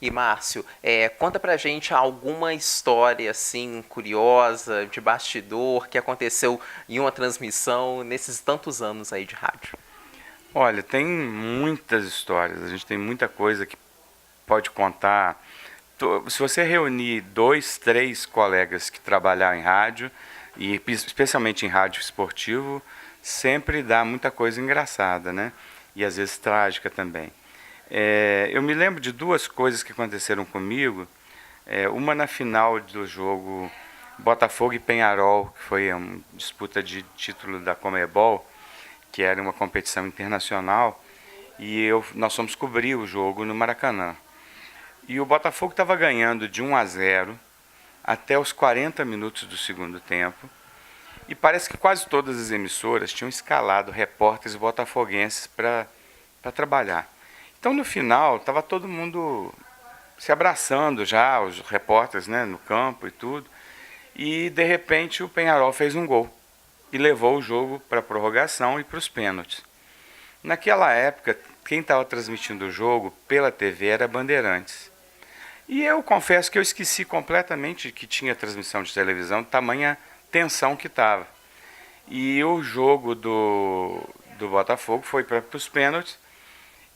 E Márcio, conta pra gente alguma história assim curiosa de bastidor que aconteceu em uma transmissão nesses tantos anos aí de rádio. Olha, tem muitas histórias, a gente tem muita coisa que pode contar. Se você reunir dois, três colegas que trabalham em rádio, e especialmente em rádio esportivo, sempre dá muita coisa engraçada, né? E às vezes trágica também. Eu me lembro de duas coisas que aconteceram comigo. Uma na final do jogo Botafogo e Penharol, que foi uma disputa de título da Comebol, que era uma competição internacional, e nós fomos cobrir o jogo no Maracanã. E o Botafogo estava ganhando de 1-0 até os 40 minutos do segundo tempo. E parece que quase todas as emissoras tinham escalado repórteres botafoguenses para trabalhar. Então no final estava todo mundo se abraçando já, os repórteres, né, no campo e tudo. E de repente o Penharol fez um gol e levou o jogo para a prorrogação e para os pênaltis. Naquela época, quem estava transmitindo o jogo pela TV era Bandeirantes. E eu confesso que eu esqueci completamente que tinha transmissão de televisão, tamanha tensão que estava. E o jogo do Botafogo foi para os pênaltis.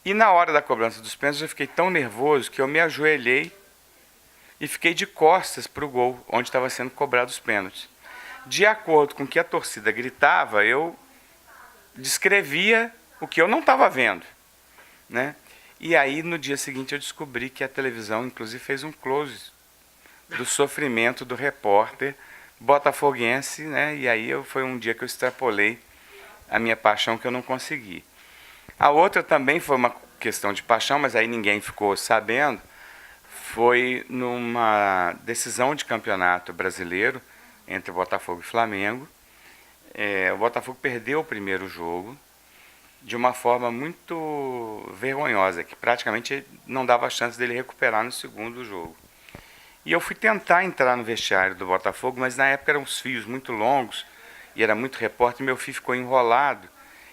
E na hora da cobrança dos pênaltis eu fiquei tão nervoso que eu me ajoelhei e fiquei de costas para o gol, onde estava sendo cobrados os pênaltis. De acordo com o que a torcida gritava, eu descrevia o que eu não estava vendo, né? E aí no dia seguinte eu descobri que a televisão inclusive fez um close do sofrimento do repórter botafoguense, né? E aí foi um dia que eu extrapolei a minha paixão que eu não consegui. A outra também foi uma questão de paixão, mas aí ninguém ficou sabendo. Foi numa decisão de campeonato brasileiro entre Botafogo e Flamengo. O Botafogo perdeu o primeiro jogo de uma forma muito vergonhosa, que praticamente não dava chance dele recuperar no segundo jogo. E eu fui tentar entrar no vestiário do Botafogo, mas na época eram os fios muito longos e era muito repórter, e meu fio ficou enrolado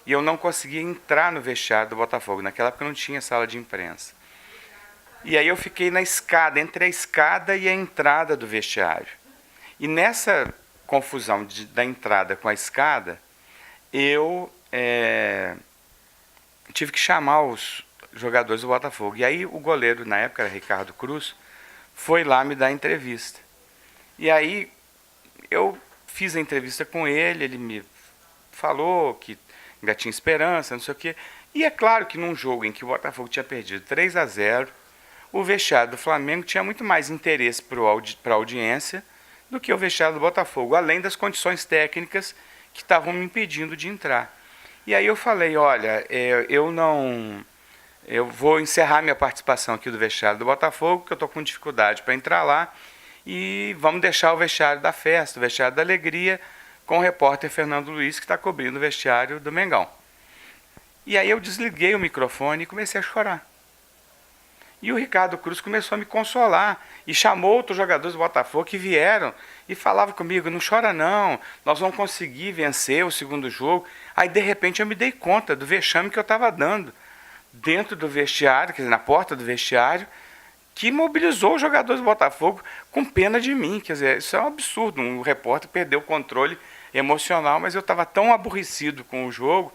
e eu não conseguia entrar no vestiário do Botafogo. Naquela época não tinha sala de imprensa. E aí eu fiquei na escada, entre a escada e a entrada do vestiário. E nessa confusão da entrada com a escada, eu tive que chamar os jogadores do Botafogo. E aí o goleiro, na época era Ricardo Cruz, foi lá me dar entrevista. E aí eu fiz a entrevista com ele me falou que ainda tinha esperança, não sei o quê. E é claro que num jogo em que o Botafogo tinha perdido 3-0, o vestiário do Flamengo tinha muito mais interesse para a audiência do que o vestiário do Botafogo, além das condições técnicas que estavam me impedindo de entrar. E aí eu falei, olha, eu vou encerrar minha participação aqui do vestiário do Botafogo, que eu estou com dificuldade para entrar lá, e vamos deixar o vestiário da festa, o vestiário da alegria, com o repórter Fernando Luiz, que está cobrindo o vestiário do Mengão. E aí eu desliguei o microfone e comecei a chorar. E o Ricardo Cruz começou a me consolar e chamou outros jogadores do Botafogo que vieram e falavam comigo, não chora não, nós vamos conseguir vencer o segundo jogo. Aí de repente eu me dei conta do vexame que eu estava dando dentro do vestiário, quer dizer, na porta do vestiário, que mobilizou os jogadores do Botafogo com pena de mim. Quer dizer, isso é um absurdo, um repórter perdeu o controle emocional, mas eu estava tão aborrecido com o jogo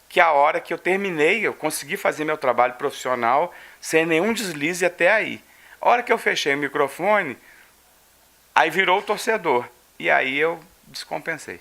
que a hora que eu terminei, eu consegui fazer meu trabalho profissional sem nenhum deslize até aí. A hora que eu fechei o microfone, aí virou o torcedor. E aí eu descompensei.